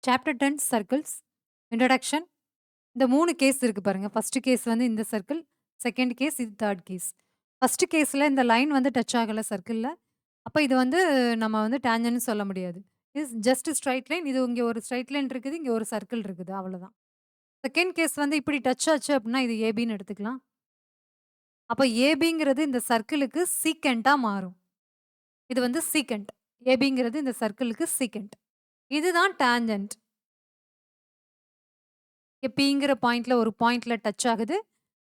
Chapter 10 circles. Introduction. இந்த 3 case இருக்கு பாருங்க. ஃபர்ஸ்ட் கேஸ் வந்து இந்த சர்க்கிள், செகண்ட் கேஸ், இது தேர்ட் கேஸ். ஃபர்ஸ்ட் கேஸ்ல இந்த லைன் வந்து டச் ஆகல சர்க்கிள்ல. அப்ப இது வந்து நம்ம வந்து டான்ஜென்ட்ன்னு சொல்ல முடியாது. Is just straight line. இது இங்க ஒரு ஸ்ட்ரெய்ட் லைன் இருக்குது. இங்க ஒரு சர்க்கிள் இருக்குது. அவ்வளோதான். செகண்ட் கேஸ் வந்து இப்படி டச் ஆச்சு அப்படின்னா, இது ஏபின்னு எடுத்துக்கலாம். அப்ப ஏபிங்கிறது இந்த சர்க்கிளுக்கு சீக்கென்ட்டா மாறும். இது வந்து சீக்கென்ட். ஏபிங்கிறது இந்த சர்க்கிளுக்கு சீக்கென்ட். இதுதான் டான்ஜென்ட். பிங்கிற பாயிண்ட்ல ஒரு பாயிண்ட்ல டச் ஆகுது.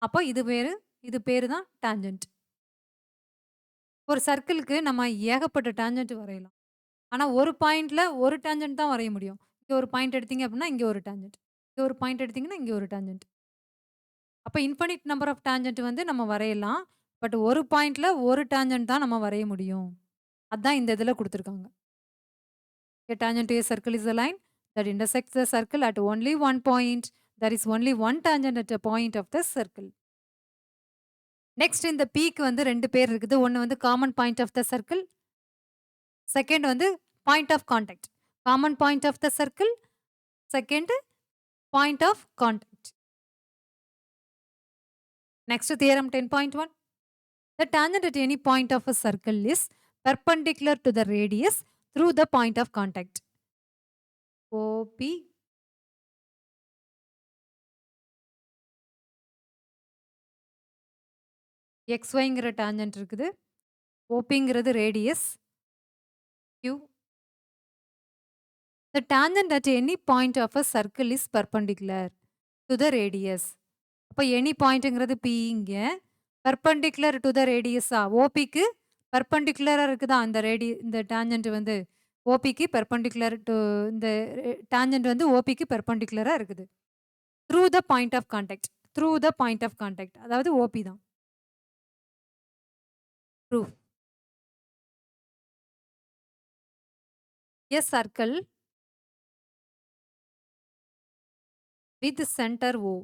அப்ப இது பேரு தான் டான்ஜென்ட். ஒரு சர்க்கிளுக்கு நம்ம ஏகப்பட்ட டான்ஜென்ட் வரையலாம். ஆனா ஒரு பாயிண்ட்ல ஒரு டான்ஜென்ட் தான் வரைய முடியும். இங்க ஒரு பாயிண்ட் எடுத்தீங்க அப்டின்னா, இங்க ஒரு டான்ஜென்ட். இங்க ஒரு பாயிண்ட் எடுத்தீங்கன்னா, இங்க ஒரு டான்ஜென்ட். அப்ப இன்ஃபினிட் நம்பர் ஆஃப் டான்ஜென்ட் வந்து நம்ம வரையலாம். பட் ஒரு பாயிண்ட்ல ஒரு டான்ஜென்ட் தான் நம்ம வரைய முடியும். அதான் இந்த இதுல குடுத்துருக்காங்க. A tangent to a circle is a line that intersects the circle at only one point. There is only one tangent at a point of the circle. Next இந்த Pக்கு வந்து 2 பேர் இருக்குது. ஒண்ணு வந்து common point of the circle. Second வந்து point of contact. Common point of the circle. Second point of contact. Next theorem 10.1. The tangent at any point of a circle is perpendicular to the radius through the point of contact. OP XYங்கிற tangent இருக்குது. OPங்கிறது radius Q. The tangent at any point of a circle is perpendicular to the radius. அப்ப any பாயிண்ட்ங்கிறது P இங்க. Perpendicular to the ரேடியஸா? OPக்கு பெர்பெண்டிகுலரா இருக்குதா? இந்த டான்ஜென்ட் வந்து OPக்கு பெர்பெண்டிகுலர் டு இந்த டான்ஜென்ட் வந்து OPக்கு பெர்பெண்டிகுலரா இருக்குது. Through the point of contact. Through the point of contact. அதாவது OP தான். Proof. A circle with centre O.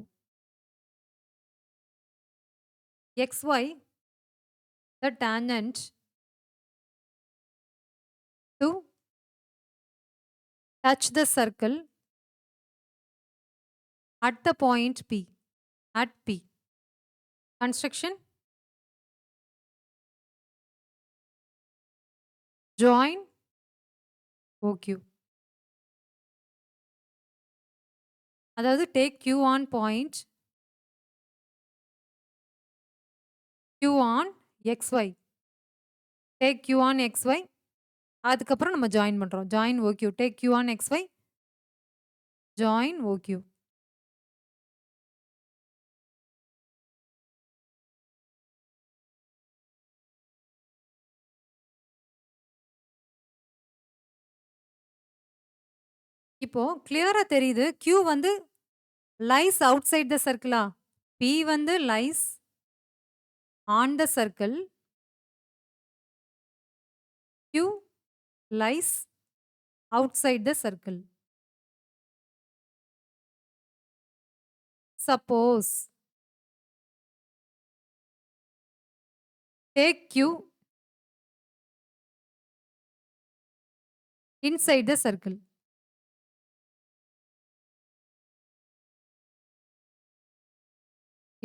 XY the tangent to touch the circle at the point P. At P. Construction. Join OQ. அதாவது take Q on point Q on XY. Take Q on XY. அதுக்கப்புறம் நம்ம join பண்றோம். Join OQ. Take Q on XY. Join OQ. இப்போ கிளியரா தெரியுது. Q வந்து lies outside the circle ah? P வந்து lies on the circle. Q lies outside the circle. Suppose take Q inside the circle.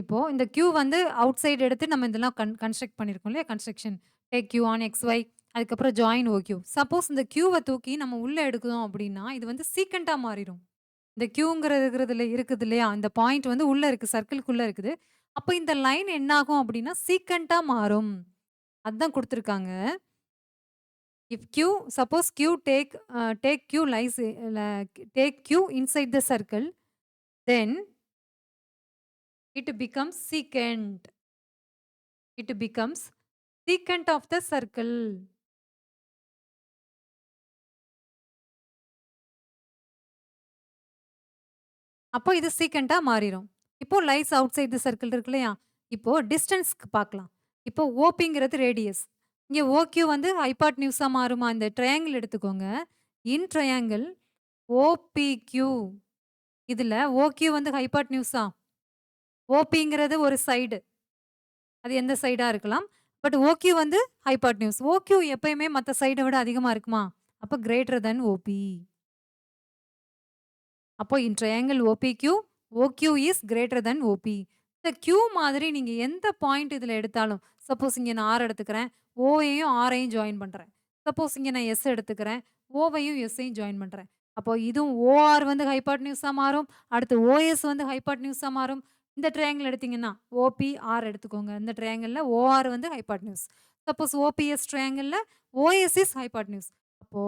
இப்போ இந்த Q வந்து out side எடுத்து நம்ம இதெல்லாம் கன்ஸ்ட்ரக்ட் பண்ணியிருக்கோம் இல்லையா? Construction. Take Q on XY. அதுக்கப்புறம் ஜாயின் OQ. சப்போஸ் இந்த Qவ தூக்கி நம்ம உள்ள எடுக்கிறோம் அப்படின்னா, இது வந்து சீக்கன்ட்டா மாறிரும். இந்த Qங்கிறதுல இருக்குது இல்லையா? இந்த பாயிண்ட் வந்து உள்ள இருக்கு. சர்க்கிள்குள்ள இருக்குது. அப்ப இந்த லைன் என்ன ஆகும் அப்படின்னா, சீக்கன்ட்டா மாறும். அதான் குடுத்துருக்காங்க. If Q suppose take Q lies take Q inside the circle, then it becomes secant. It becomes secant of the circle. அப்போ இது சீக்கன்ட்டா மாறிரும். இப்போ லைஸ் அவுட்சைட் தி சர்க்கிள் இருக்கு இல்லையா? இப்போ டிஸ்டன்ஸ்க்கு பார்க்கலாம். இப்போ OPங்கிறது ரேடியஸ். இங்க OQ வந்து ஹைபாட்னியூஸா மாறுமா? இந்த ட்ரையாங்கிள் எடுத்துக்கோங்க. இன் ட்ரையாங்கிள் OPQ. இதுல OQ வந்து ஹைபாட்னியூஸா? OPங்கிறது ஒரு சைடு. அது எந்த சைடா இருக்கலாம். பட் OQ வந்து ஹைபாட்னியூஸ். OQ எப்பயுமே மத்த சைட விட அதிகமா இருக்குமா? அப்ப கிரேட்டர் தென் OP. அப்போ இன் triangle OPQ, OQ is greater than OP. இந்த Q மாதிரி நீங்க எந்த பாயிண்ட் இதுல எடுத்தாலும், சப்போஸ் இங்க நான் R எடுத்துக்கிறேன். Oவையும் Rஐயும் ஜாயின் பண்றேன். சப்போஸ் இங்க நான் S எடுத்துக்கிறேன். Oவையும் Sஐயும் ஜாயின் பண்றேன். அப்போ இதுவும் OR வந்து ஹைபாட்னியூஸா மாறும். அடுத்து OS வந்து ஹைபாட்னியூஸா மாறும். இந்த ட்ரையாங்கிள் எடுத்தீங்கன்னா, OPR எடுத்துக்கோங்க. இந்த ட்ரையாங்கிள்ல OR வந்து hypotenuse. Suppose OPS ட்ரையாங்கிள்ல OS is hypotenuse. அப்போ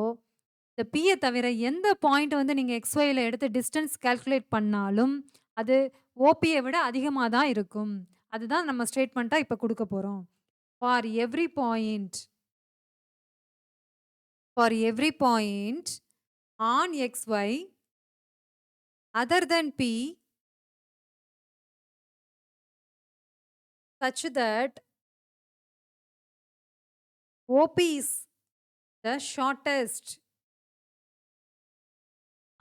இந்த Pய தவிர எந்த பாயிண்ட் வந்து நீங்க XYல எடுத்து டிஸ்டன்ஸ் கால்குலேட் பண்ணாலும், அது OPய விட அதிகமா தான் இருக்கும். அதுதான் நம்ம ஸ்டேட்மெண்ட்டா இப்ப குடுக்க போறோம். For every point for every point on XY other then P such that OP is the shortest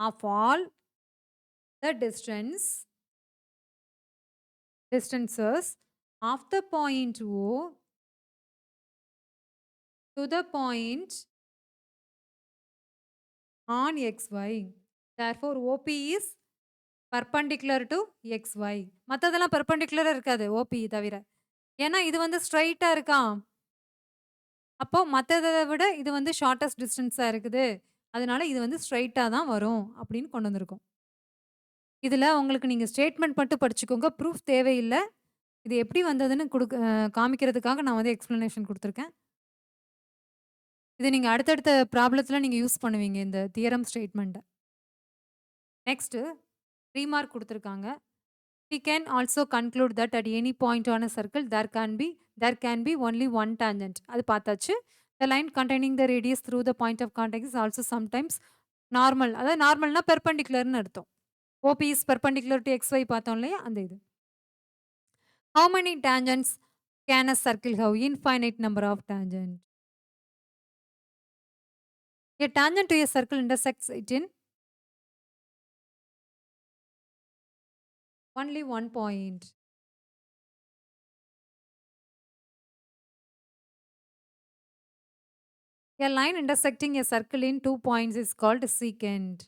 of all the distances of the point O to the point on XY. Therefore, OP is perpendicular to XY. மத்ததெல்லாம் பெர்பெண்டிகுலரா இருக்காது OP தவிர. ஏன்னா இது வந்து ஸ்ட்ரெய்ட்டா இருக்கா? அப்போ மத்தத விட இது வந்து ஷார்ட்டஸ்ட் டிஸ்டன்ஸா இருக்குது. அதனால இது வந்து ஸ்ட்ரெய்ட்டா தான் வரும் அப்படின்னு கொண்டு வந்திருக்கோம். இதுல உங்களுக்கு நீங்க ஸ்டேட்மெண்ட் மட்டும் படிச்சுக்கோங்க. ப்ரூஃப் தேவையில்ல. இது எப்படி வந்ததுன்னு காமிக்கிறதுக்காக நான் வந்து எக்ஸ்ப்ளனேஷன் குடுத்துருக்கேன். இத நீங்க அடுத்தடுத்த ப்ராப்ளத்துல நீங்க யூஸ் பண்ணுவீங்க இந்த தியரம் ஸ்டேட்மெண்ட்ட. நெக்ஸ்ட் 3 மார்க் குடுத்துருக்காங்க. We can also conclude that at any point on a circle there can be only one tangent. அது பார்த்தாச்சு. The line containing the radius through the point of contact is also sometimes normal. அதாவது நார்மல்னா பெர்பெண்டிகுலர்ன்னு அர்த்தம். OP is perpendicular to XY பார்த்தோம் இல்லையா? அந்த இது. How many tangents can a circle have? Infinite number of tangents. A tangent to a circle intersects it in only one point. A line intersecting a circle in 2 points is called secant.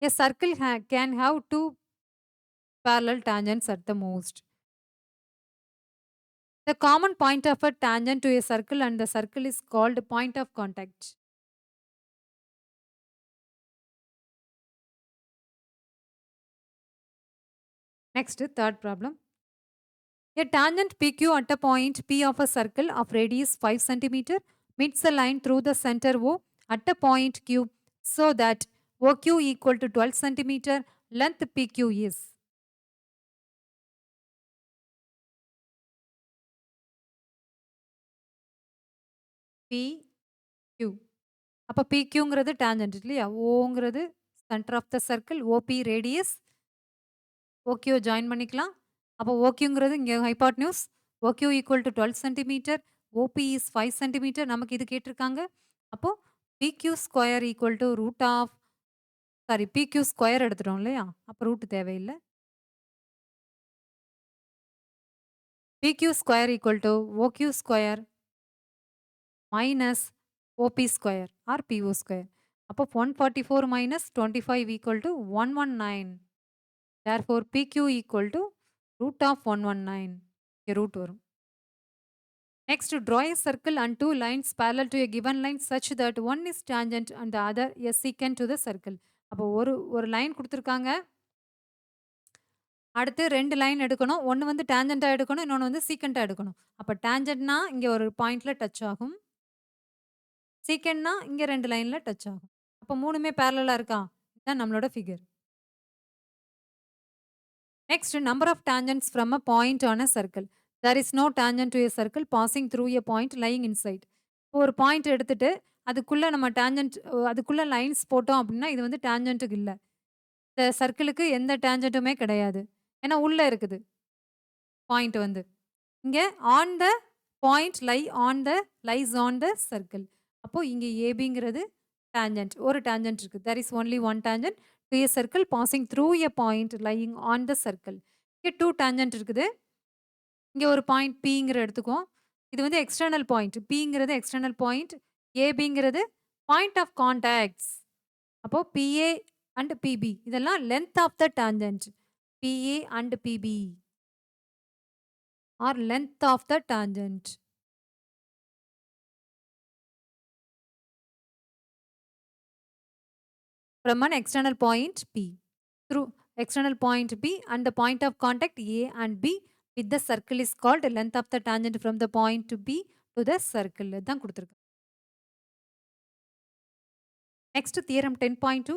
A circle can have 2 parallel tangents at the most. The common point of a tangent to a circle and the circle is called point of contact. Next, third problem. A tangent PQ at a point P of a circle of radius 5 cm meets a line through the center O at a point Q so that OQ equal to 12 cm, length PQ is. PQ. அப்ப PQங்கிறது tangent இல்லையா? Oங்கிறது center of the circle, OP radius, OQ join பண்ணிக்கலாம். அப்போ OQங்கிறது இங்க hypotenuse. OQ equal to 12 cm, OP is 5 cm. நமக்கு இது கேட்டிருக்காங்க. அப்போ PQ square equal to root of PQ square எடுத்துட்டோம் இல்லையா? அப்ப ரூட் தேவையில்ல. PQ square equal to OQ square minus OP square or PO square. அப்போ 144 minus 25 equal to 119. Therefore, PQ equal to root of 119. இங்க ரூட் வரும். Next, draw a circle and 2 lines parallel to a given line such that one is tangent and the other a secant to the circle. அப்போ ஒரு line குடுத்துருக்காங்க. அடுத்து 2 line எடுக்கணும். ஒண்ணு வந்து டான்ஜென்ட்டா எடுக்கணும். இன்னொன்னு வந்து சீக்கன்ட்டா எடுக்கணும். அப்ப டான்ஜென்ட்னா இங்க ஒரு பாயிண்ட்ல டச் ஆகும். சீக்கன்ட்னா இங்க 2 லைன்ல டச் ஆகும். அப்ப 3மே பேரலலா இருக்கா? இதான் நம்மளோட figure. Next, number of tangents from a point on a circle. There is no tangent to a circle passing through a point lying inside. இப்போ ஒரு பாயிண்ட் எடுத்துட்டு அதுக்குள்ள நம்ம டான்ஜென்ட் அதுக்குள்ள லைன்ஸ் போட்டோம் அப்படின்னா இது வந்து டான்ஜென்ட்டுக்கு இல்ல. இந்த சர்க்கிளுக்கு எந்த டான்ஜென்ட்டுமே கிடையாது. ஏன்னா உள்ள இருக்குது பாயிண்ட் வந்து. இங்க on the point lies on the circle. அப்போ இங்க ஏபிங்கிறது டான்ஜென்ட். ஒரு டான்ஜென்ட் இருக்கு. There is only one tangent to a circle passing through a point lying on the circle. இங்க 2 டான்ஜென்ட் இருக்குது. இங்க ஒரு பாயிண்ட் Pங்கிற எடுத்துக்குவோம். இது வந்து எக்ஸ்டர்னல் பாயிண்ட். Pங்கிறது எக்ஸ்டர்னல் பாயிண்ட். ஏபிங்கிறது பாயிண்ட் ஆஃப் கான்டாக்ட்ஸ். அப்போ PA அண்ட் PB இதெல்லாம் length of the tangent. PA and PB are length of the tangent. From an external point P through external point B and the point of contact A and B with the circle is called length of the tangent from the point to B to the circle. தான் கொடுத்திருக்கு. Next theorem 10.2.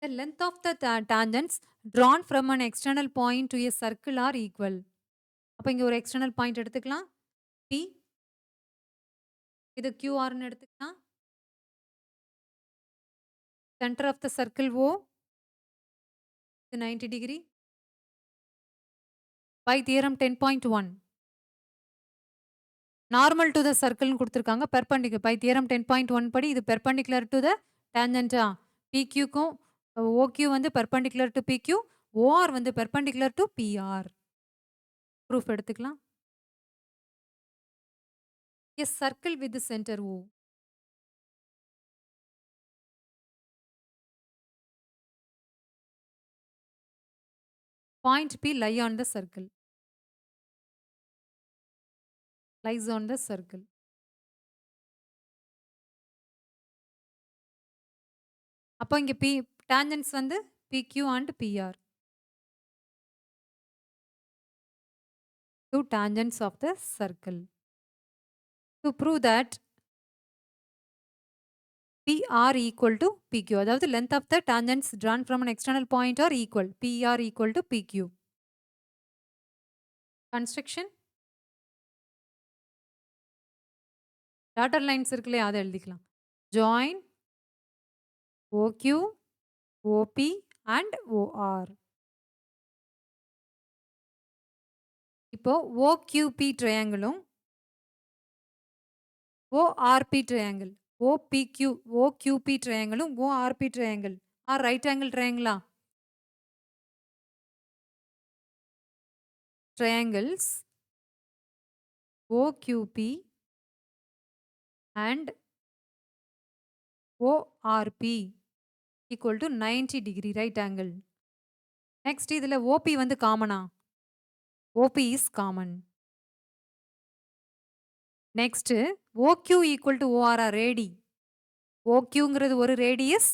The length of the tangents drawn from an external point to a circle are equal. அப்ப இங்க ஒரு external point எடுத்துக்கலாம். P இது QR ன்னு எடுத்துக்கலாம். Center of the circle O இது 90 degree. By theorem 10.1. Normal to the சர்க்கிள்னு குடுத்துருக்காங்க. பெர்பெண்டிகுலர் பை தியரம் 10.1 படி இது பெர்பெண்டிகுலர் டு த டான்ஜென்ட்டா PQக்கும் OQ வந்து பெர்பெண்டிகுலர் டு PQ, OR வந்து பெர்பெண்டிகுலர் டு PR. ப்ரூஃப் எடுத்துக்கலாம். A circle with the center O. Point P lie on the circle. Lies on the circle. அப்போ இங்க tangents வந்து PQ and PR. Two tangents of the circle. To prove that PR equal to PQ. அதாவது length of the tangents drawn from an external point are equal. PR equal to PQ. Construction. Dotted lines இருக்குல்லையா அதை எழுதிக்கலாம். Join OQ, OP and OR. இப்போ OQP triangleம் ORP triangle, OQP triangleம் ORP triangle are right angle triangle. Triangles OQP and ORP equal to 90 degree right angle. Next இதில் OP வந்து காமனா? OP is common. Next OQ equal to OR radi. OQங்கிறது ஒரு radius,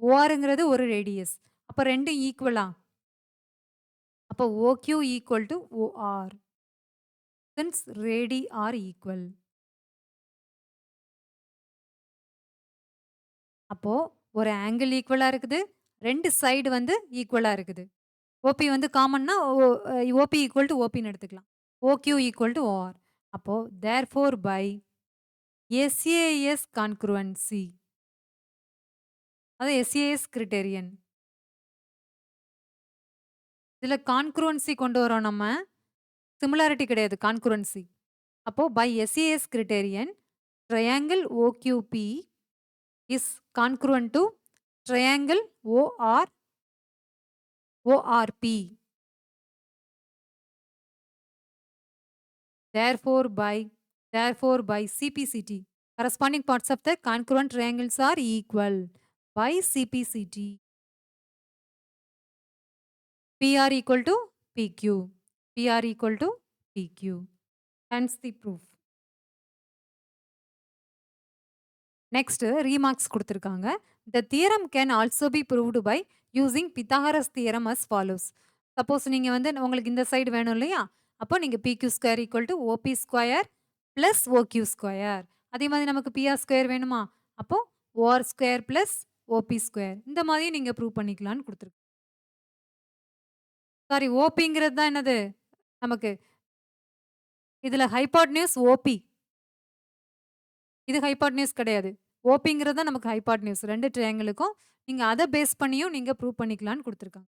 ORங்கிறது ஒரு radius. அப்போ ரெண்டும் ஈக்குவலா? அப்போ OQ equal to OR. Since radii are equal. அப்போ ஒரு ஆங்கிள் ஈக்குவலா இருக்குது, ரெண்டு சைடு வந்து ஈக்குவலா இருக்குது. OP வந்து காமன்னா OP equal to OP ன்னு எடுத்துக்கலாம். OQ equal to OR. அப்போ therefore by SAS congruency. அது SAS criterion. இதுல கான்க்ருவன்சி கொண்டு வரோம் நம்ம. சிமிலாரிட்டி கிடையாது கான்க்ருவன்சி. அப்போ by SAS criterion triangle OQP is congruent to triangle ORP. Therefore by CPCT corresponding parts of the congruent triangles are equal. By CPCT PR equal to PQ. PR equal to PQ. Hence the proof. Next remarks கொடுத்திருக்காங்க. The theorem can also be proved by using Pythagoras theorem as follows. Suppose நீங்க வந்து உங்களுக்கு இந்த side வேணும் இல்லையா? அப்போ நீங்க PQ square equal to OP square plus OQ square. அதே மாதிரி நமக்கு PR square வேணுமா? அப்போ OR square plus OP square. இந்த மாதிரி நீங்க ப்ரூவ் பண்ணிக்கலாம்னு கொடுத்திருக்கு. சாரி OPங்கிறது தான் என்னது? நமக்கு இதுல ஹைபாட்னியூஸ் OP. இது ஹைபாட்னியூஸ் கிடையாது. OPங்கிறது தான் நமக்கு ஹைபாட்னியூஸ். ரெண்டு ட்ரையாங்கிளுக்கும் நீங்க அதை பேஸ் பண்ணியும் நீங்க ப்ரூவ் பண்ணிக்கலாம்னு கொடுத்திருக்காங்க.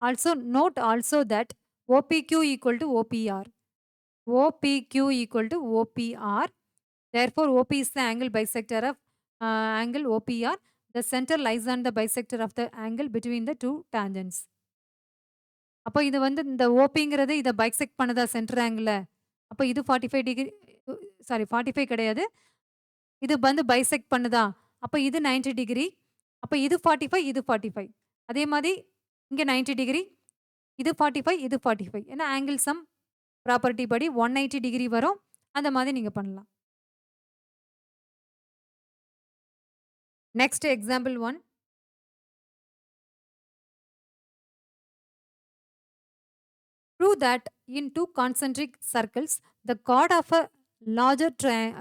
Also note also that OPQ equal to OPR. OPQ equal to OPR. Therefore, OP is the angle bisector of angle OPR. The center lies on the bisector of the angle between the two tangents. அப்போ இது வந்து இந்த OPங்கிறது இதை bisect பண்ணுதா centre angle. அப்போ இது 45 degree sorry 45 கிடையாது. இது வந்து பைசெக்ட் பண்ணுதா? அப்ப இது 90 டிகிரி. அப்ப இது 45, இது 45. அதே மாரி இங்க 90 டிகிரி. இது 45, இது 45. ஏன்னா ஆங்கிள் சம் ப்ராப்பர்ட்டி படி 180 டிகிரி வரும். அந்த மாதிரி நீங்க பண்ணலாம். Next example 1. Prove that in two concentric circles, the chord of a larger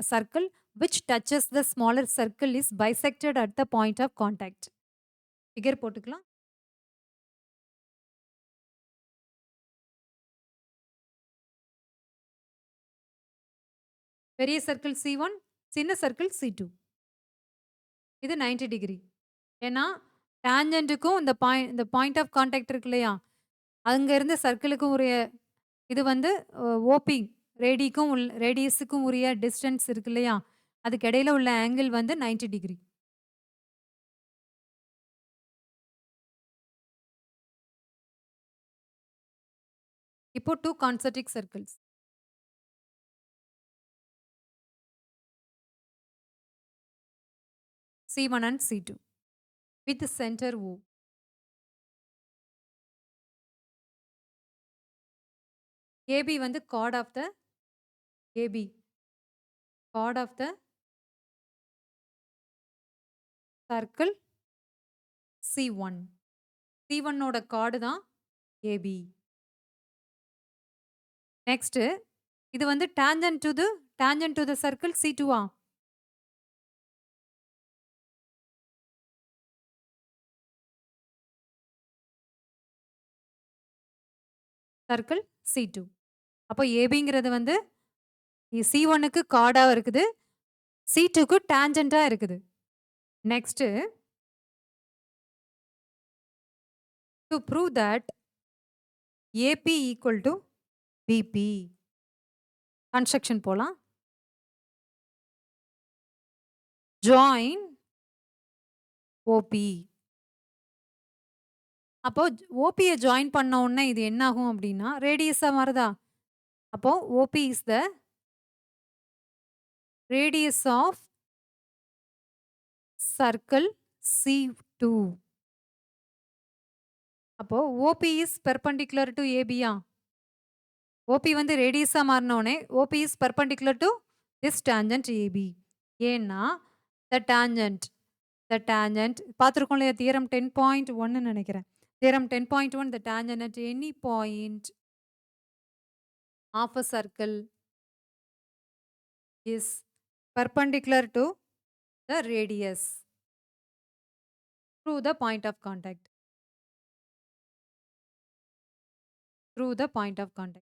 circle which touches the smaller circle is bisected at the point of contact. Figure போட்டுக்கலாம். பெரிய circle C1, சின்ன circle C2. இது 90 degree. ஏன்னா டான்ஜென்ட்டுக்கும் இந்த point of contact இருக்கு இல்லையா? அங்க இருந்து சர்க்கிளுக்கும் உரிய இது வந்து ஓபி ரேடியஸுக்கும் உரிய டிஸ்டன்ஸ் இருக்கு இல்லையா? அதுக்கு இடையில உள்ள ஆங்கிள் வந்து 90 டிகிரி. இப்போ 2 concentric circles. C1 and C2 with center O. AB வந்து chord of the AB. Chord of the circle C1. C1 ஓட chord தான் AB. நெக்ஸ்ட் இது வந்து tangent to the circle C2 ஆ? Circle C2. அப்போ ABங்கிறது வந்து C1க்கு கார்டா இருக்குது. C2க்கு டான்ஜென்ட்டா இருக்குது. Next to prove that AP equal to BP. Construction போலாம். Join OP. அப்போ OPய ஜாயின் பண்ண உடனே இது என்ன ஆகும் அப்படின்னா ரேடியஸா மாறுதா? அப்போ OP is the radius of circle C2. அப்போ OP is perpendicular to AB ah? OP வந்து ரேடியஸா மாறின உடனே OP is perpendicular to this tangent AB. ஏன்னா the tangent பார்த்துருக்கோம் இல்லையா? தியரம் 10.1 நினைக்கிறேன். Theorem 10.1 the tangent at any point of a circle is perpendicular to the radius through the point of contact. Through the point of contact.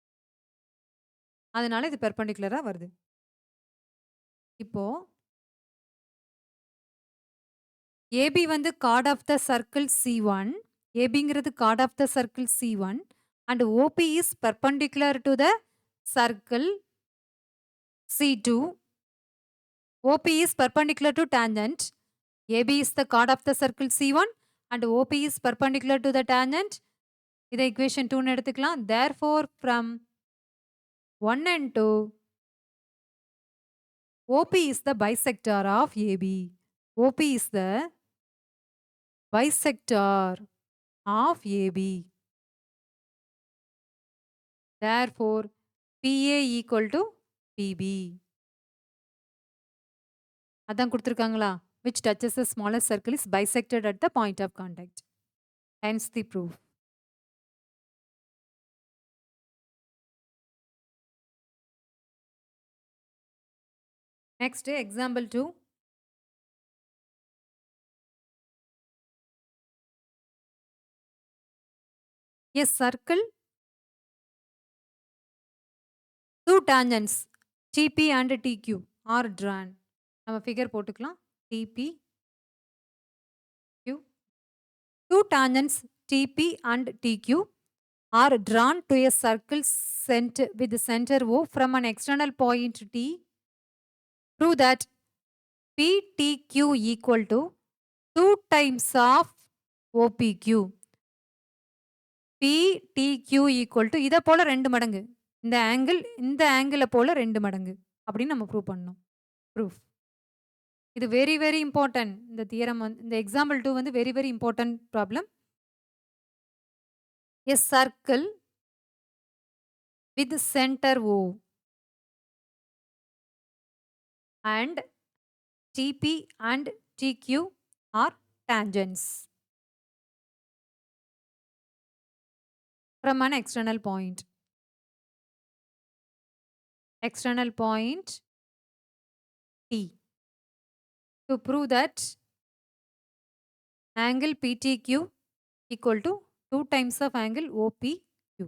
அதனால இது பெர்பெண்டிகுலரா வருது. இப்போ AB வந்து chord of the circle C1. ABங்கிறது chord of the circle C1 and OP is perpendicular to the circle C2. OP is perpendicular to tangent. AB is the chord of the circle C1 and OP is perpendicular to the tangent. இதை equation 2 ன்னு எடுத்துக்கலாம். Therefore, from 1 and 2, OP is the bisector of AB. OP is the bisector of AB. Therefore, PA equal to PB. அதான் கொடுத்திருக்காங்களா? Which touches the smallest circle is bisected at the point of contact. Hence the proof. Next, example 2. A circle, two tangents TP and TQ are drawn. நம்ம figure போட்டுக்கலாம். TP, Q. Two tangents TP and TQ are drawn to a circle with the center O from an external point T. Prove that PTQ equal to 2 times of OPQ. PTQ equal to இதை போல 2 மடங்கு. இந்த angle போல 2 மடங்கு அப்படின்னு நம்ம prove பண்ணணும். Proof. இது வெரி வெரி இம்பார்ட்டன்ட். இந்த தியரம் இந்த எக்ஸாம்பிள் 2 வந்து very very important problem. A circle with center O and TP and TQ are tangents from an external point. External point T. To prove that angle PTQ equal to 2 times of angle OPQ.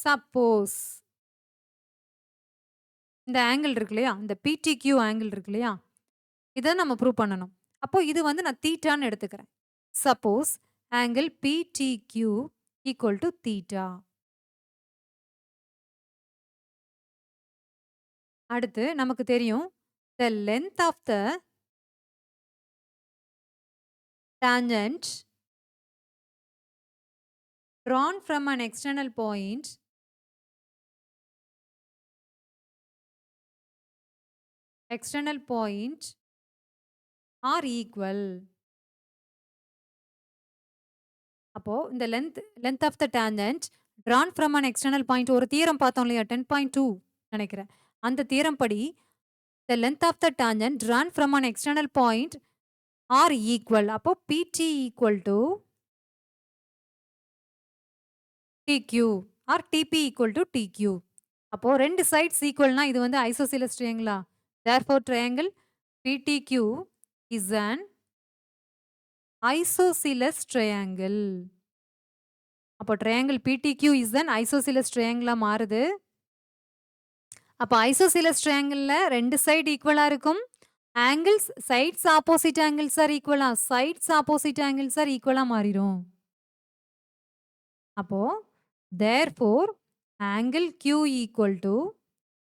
Suppose இந்த angle இருக்கு இல்லையா? இந்த PTQ angle இருக்கு இல்லையா? இத நம்ம prove பண்ணணும். அப்போ இது வந்து நான் தீட்டான்னு எடுத்துக்கிறேன். Suppose angle PTQ equal to theta. அடுத்து நமக்கு தெரியும் the length of the tangent drawn from an external point are equal. அப்போ இந்த length of the tangent drawn from an external point ஒரு தியரம் பார்த்தோம் இல்லையா 10.2 நினைக்கிறேன். அந்த தியரம் படி the length of the tangent drawn from an external point are equal. அப்போ PT equal to TQ or TP equal to TQ. அப்போ ரெண்டு sides equalனா இது வந்து isosceles triangle. Therefore triangle PTQ is an isosceles triangle. அப்போ triangle PTQ is an isosceles triangle மாறுது. அப்போ isosceles triangleல ரெண்டு side equalஆ இருக்கும். angles sides opposite angles are equalஆ sides opposite angles are equalஆ மாறிடும். அப்போ therefore angle Q equal to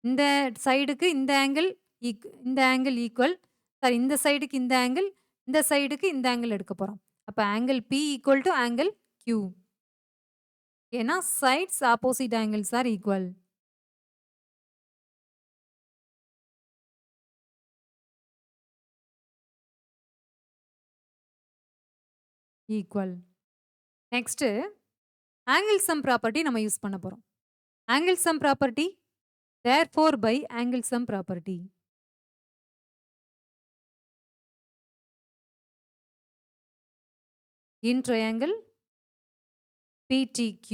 இந்த சைடுக்கு இந்த ஆங்கிள் ஈக்குவல் சாரி இந்த சைடுக்கு இந்த சைடுக்கு இந்த ஆங்கிள் எடுக்க போறோம். அப்ப angle P equal to angle Q. ஏன்னா sides opposite angles are equal. Equal. Next angle sum property நம்ம யூஸ் பண்ண போறோம். Angle sum property therefore by angle sum property. In triangle PTQ.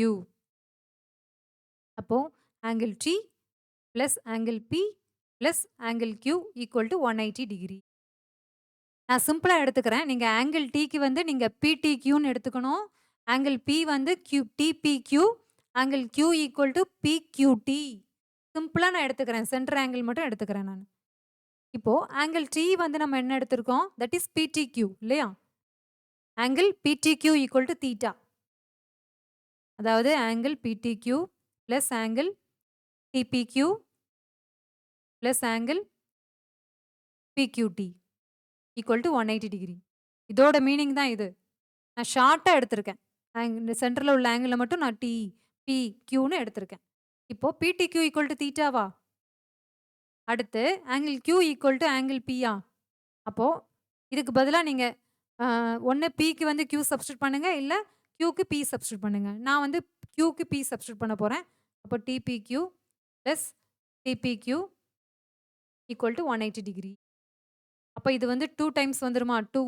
அப்போ angle T plus angle P plus angle Q equal to 180 degree. நான் சிம்பிளா எடுத்துக்கிறேன். நீங்க angle Tக்கு வந்து நீங்க PTQன்னு எடுத்துக்கணும். ஆங்கிள் P வந்து TPQ, angle Q equal to PQT. சிம்பிளா நான் எடுத்துக்கிறேன். சென்டர் ஆங்கிள் மட்டும் எடுத்துக்கிறேன் நான். இப்போ ஆங்கிள் T வந்து நம்ம என்ன எடுத்திருக்கோம்? தட் இஸ் PTQ இல்லையா? Angle PTQ equal to theta. அதாவது angle PTQ plus angle TPQ plus angle PQT equal to 180 degree. இதோட மீனிங் தான் இது. நான் ஷார்ட்டா எடுத்திருக்கேன். இந்த சென்டர்ல உள்ள ஆங்கிள மட்டும் நான் T, P, Qன்னு எடுத்திருக்கேன். இப்போ PTQ equal to தீட்டாவா? அடுத்து angle Q equal to angle Pயா? அப்போ இதுக்கு பதிலா நீங்க ஒண்ணு Pக்கு வந்து Q சப்ஸ்டிட்யூட் பண்ணுங்க. இல்ல Qக்கு P சப்ஸ்டிட்யூட் பண்ணுங்க. நான் வந்து Qக்கு P சப்ஸ்டிட்யூட் பண்ண போறேன். அப்போ TPQ plus TPQ equal to 180 degree. அப்போ இது வந்து 2 டைம்ஸ் வந்துருமா? 2.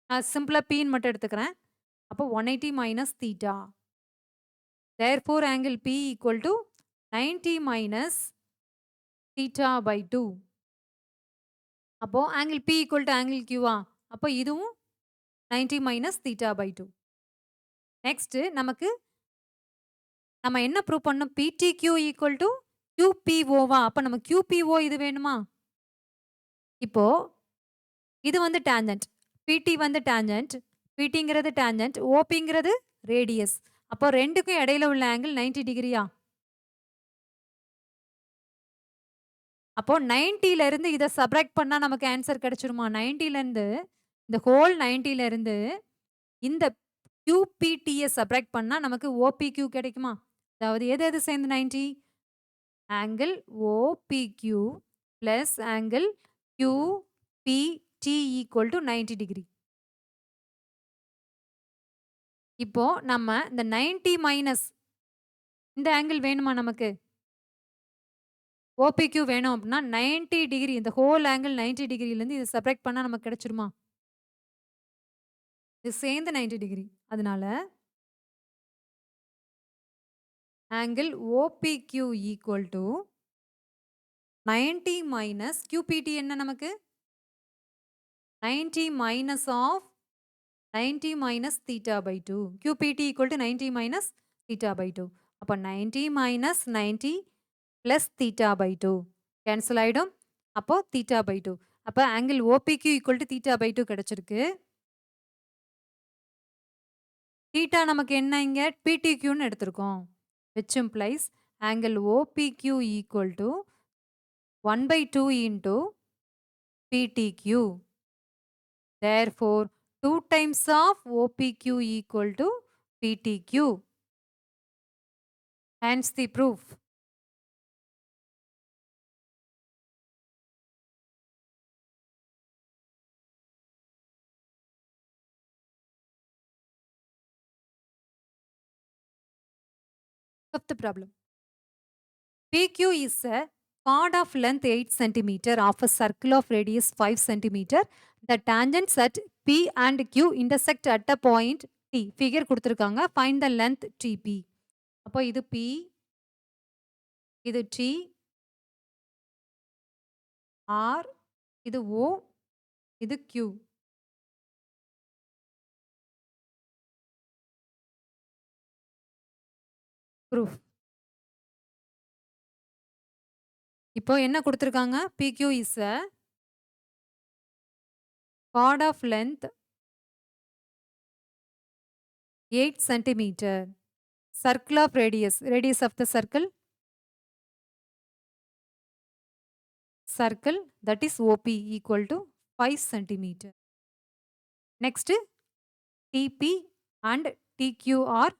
நான் சிம்பிளா Pன்னு மட்டும் எடுத்துக்கிறேன். அப்போ 180 minus theta. Therefore angle P equal to 90 minus theta by 2. அப்போ angle P equal to angle Qவா? அப்போ இதுவும் 90 minus theta by 2. நெக்ஸ்ட் நமக்கு நம்ம என்ன ப்ரூவ் பண்ணோம்? PTQ equal to QPOவா? அப்போ நம்ம QPO இது வேணுமா? இப்போ இது வந்து tangent. PT வந்து tangent. PTங்கிறது tangent. OPங்கிறது radius. அப்போ ரெண்டுக்கும் இடையில உள்ள ஆங்கிள் 90 டிகிரியா? அப்போ 90ல இருந்து இதை சப்ராக்ட் பண்ணா நமக்கு ஆன்சர் கிடைச்சிருமா? 90ல இருந்து இந்த ஹோல் 90ல இருந்து இந்த QPTயை சப்ராக்ட் பண்ணா நமக்கு OPQ கிடைக்குமா? அதாவது எது எது சேர்ந்து 90? Angle OPQ plus angle QPT PT equal to 90 degree. இப்போ நம்ம இந்த 90 மைனஸ் இந்த ஆங்கிள் வேணுமா நமக்கு? OPQ வேணும் அப்படின்னா 90 டிகிரி இந்த ஹோல் ஆங்கிள் 90 டிகிரிலேருந்து இதை செப்பரேட் பண்ணா நமக்கு கிடைச்சிருமா? இது சேர்ந்து 90 டிகிரி. அதனால angle OPQ equal to 90 minus QPT என்ன நமக்கு? 90 minus of 90 minus theta by 2. QPT equal to 90 minus theta by 2. அப்ப 90 minus 90 plus theta by 2. Cancel ஆயிடும். அப்போ theta by 2. அப்ப angle OPQ equal to theta by 2 கிடைச்சிருக்கு. theta நமக்கு என்ன இங்க PTQ ன்னு எடுத்திருக்கோம். Which implies angle OPQ equal to 1 by 2 into PTQ. Therefore, 2 times of OPQ equal to PTQ. Hence the proof. Fifth problem. PQ is a chord of length 8 cm of a circle of radius 5 cm. The tangents at P and Q intersect at a point T. Figure கொடுத்திருக்காங்க. Find the length TP. அப்போ இது P, இது T, R, இது O, இது Q. Proof. இப்போ என்ன கொடுத்திருக்காங்க? PQ is a chord of length 8 cm. Circle of radius. Radius of the circle that is OP equal to 5 cm. Next, TP and TQ are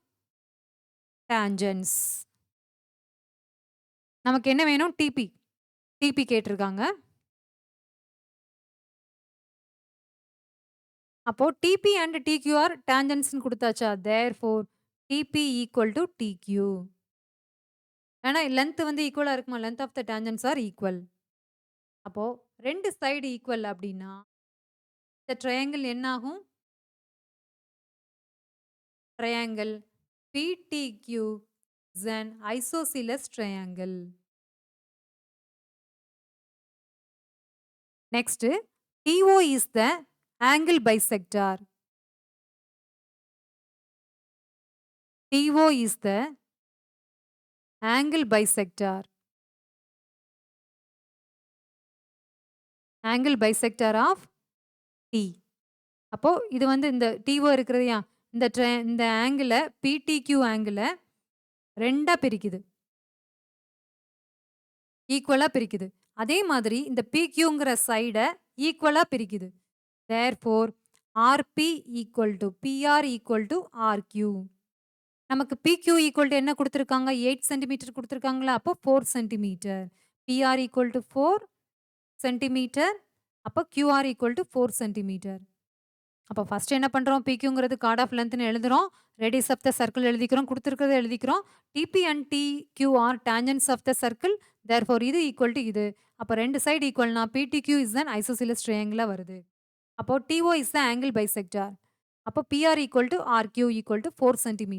tangents. நமக்கு என்ன வேணும்? TP. TP கேட்டிருக்காங்க. அப்போ TP and TQ are tangents ன்னு கொடுத்தாச்சா? Therefore, TP equal to TQ. ஏன்னா length வந்து ஈக்குவலா இருக்குமா? Length of the tangents are equal. அப்போ ரெண்டு சைடு ஈக்குவல் அப்படின்னா இந்த ட்ரையாங்கிள் என்ன ஆகும்? Triangle PTQ is an isosceles triangle. Next, TO is the angle bisector. TO is the angle bisector. Angle bisector of T. அப்போ இது வந்து இந்த TO இருக்கிறதையா இந்த ஆங்கிள PTQ ஆங்கிள ரெண்டா பிரிக்குது. ஈக்குவலா பிரிக்குது. அதே மாதிரி இந்த PQங்கிற சைட ஈக்குவலா பிரிக்குது. Therefore, RP equal to PR equal to RQ. நமக்கு PQ equal to என்ன கொடுத்திருக்காங்க? 8 cm கொடுத்திருக்காங்களா? அப்போ 4 cm. PR equal to 4 cm. அப்போ QR equal to 4 cm. அப்போ ஃபர்ஸ்ட் என்ன பண்றோம்? PQங்கிறது chord of lengthன்னு எழுதுறோம். Radius of the circle எழுதிக்கிறோம். கொடுத்திருக்கிறத எழுதிக்கிறோம். TP and TQ are tangents of the circle. Therefore, இது equal to இது. அப்போ ரெண்டு side ஈக்குவல்னா PTQ is an isosceles triangle வருது. அப்போ TO is the angle bisector. அப்போ PR equal to RQ equal to 4 cm.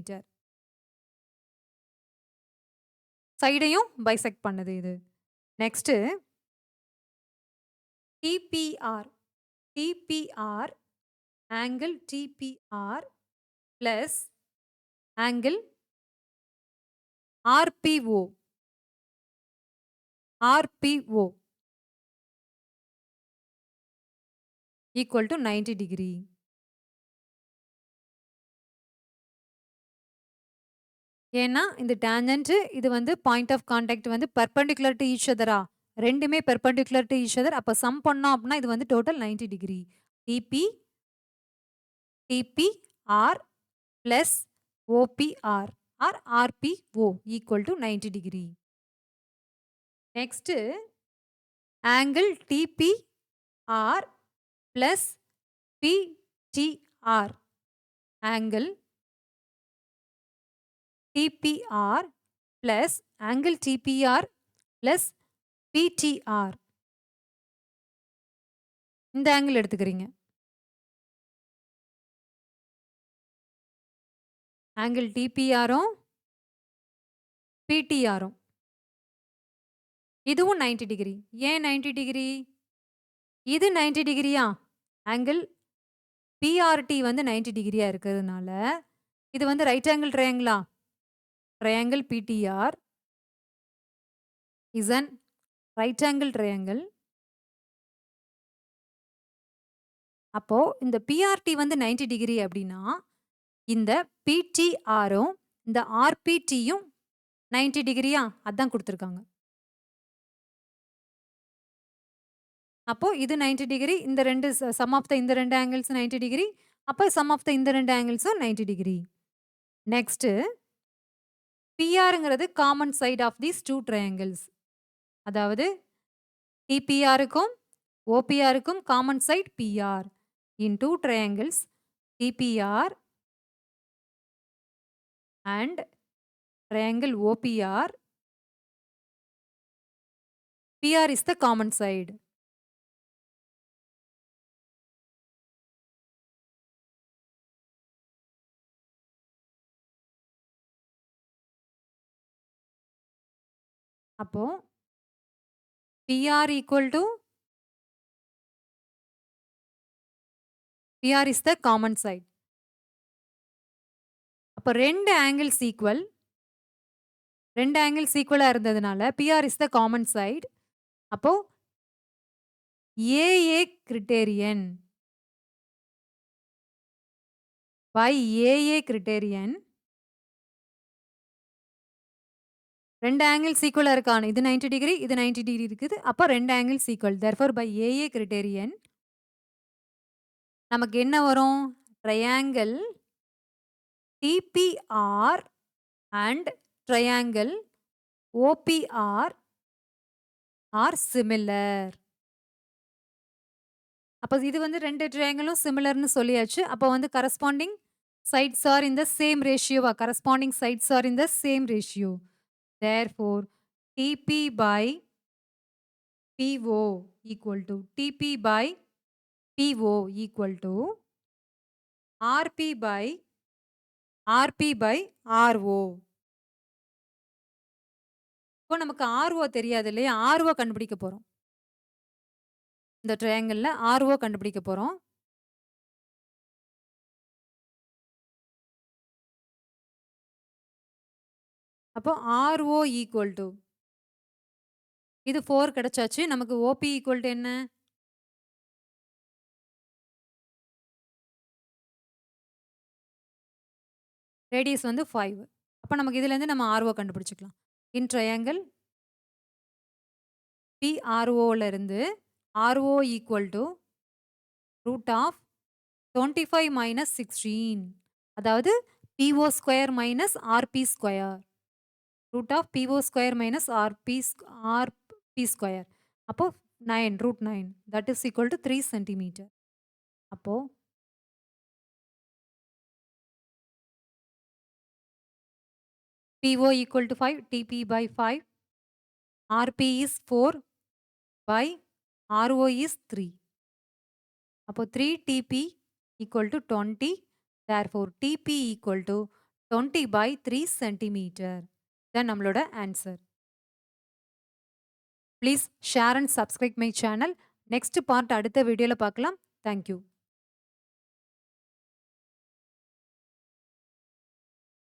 சைடையும் bisect பண்ணுது இது. Next TPR. TPR angle TPR plus angle RPO. RPO equal to 90 degree. ஏன்னா இந்த tangent இது வந்து point of contact வந்து பெர்பெண்டிகுலர் டு ஈச் அதரா ரெண்டுமே பெர்பெண்டிகுலர் டு ஈச் அதர். அப்போ சம் பண்ணோம் அப்படின்னா இது வந்து total 90 degree. TP TPR plus OPR or RPO equal to 90 degree. Next angle TPR plus PTR. Angle TPR plus angle TPR plus PTR. இந்த ஆங்கிள் எடுத்துக்கிறீங்க. ஆங்கிள் டிபிஆரும் பிடிஆரும் இதுவும் 90 டிகிரி. ஏன் 90 டிகிரி? இது 90 டிகிரியா? ஆங்கிள் பிஆர்டி வந்து 90 டிகிரியா இருக்கிறதுனால இது வந்து ரைட் ஆங்கிள் ட்ரையாங்கிளா? Triangle PTR is an right angle triangle. அப்போ இந்த பிஆர்டி வந்து 90 டிகிரி அப்படின்னா இந்த பிடிஆரும் இந்த ஆர்பிடியும் 90 டிகிரியா? அதான் கொடுத்துருக்காங்க. அப்போ இது 90 டிகிரி. இந்த ரெண்டு சம் ஆஃப் த இந்த ரெண்டு ஆங்கிள்ஸ் 90 டிகிரி. அப்போ சம் ஆஃப் த இந்த ரெண்டு ஆங்கிள்ஸும் 90 டிகிரி. நெக்ஸ்ட்டு பிஆருங்கிறது common side of these two triangles. அதாவது டிபிஆருக்கும் ஓபிஆருக்கும் common side PR. In two triangles TPR and triangle OPR, PR is the common side. அப்போ PR equal to PR is the common side. அப்போ ரெண்டு angles equal. ரெண்டு angles ஈக்குவலா இருந்ததுனால PR is the common side. அப்போ AA criterion by AA criterion ரெண்டு angles ஈக்குவலா இருக்கான. இது 90 டிகிரி, இது 90 டிகிரி இருக்குது. அப்போ ரெண்டு angles equal. therefore by AA criterion நமக்கு என்ன வரும்? Triangle TPR and triangle OPR are similar. அப்போ இது வந்து ரெண்டு ட்ரையாங்கிளும் சிமிலர்னு சொல்லியாச்சு. அப்போ வந்து corresponding sides are in the same ratio. Corresponding sides are in the same ratio. Therefore, TP by PO equal to TP by PO equal to RP by RO. இப்போ நமக்கு RO தெரியாது இல்லையா? RO கண்டுபிடிக்க போறோம். இந்த ட்ரையாங்கிள்ல RO கண்டுபிடிக்க போறோம். அப்போ RO ஈக்குவல் டு இது 4 கிடைச்சாச்சு. நமக்கு OP ஈக்குவல் டு என்ன? ரேடியஸ் வந்து 5. அப்போ நமக்கு இதுலேருந்து நம்ம RO கண்டுபிடிச்சிக்கலாம். இன் ட்ரையாங்கிள் PROல இருந்து RO equal to root of 25 minus 16. அதாவது PO square minus RP square. Root of PO square minus RP square. அப்போ 9 root 9 that is equal to 3 centimetre. அப்போ PO equal to 5, TP by 5, RP is 4 by RO is 3. அப்போ 3 TP equal to 20. Therefore, TP equal to 20 by 3 centimeter. Then நம்மளோட answer. Please share and subscribe my channel. Next part அடுத்த வீடியோல பார்க்கலாம். Thank you.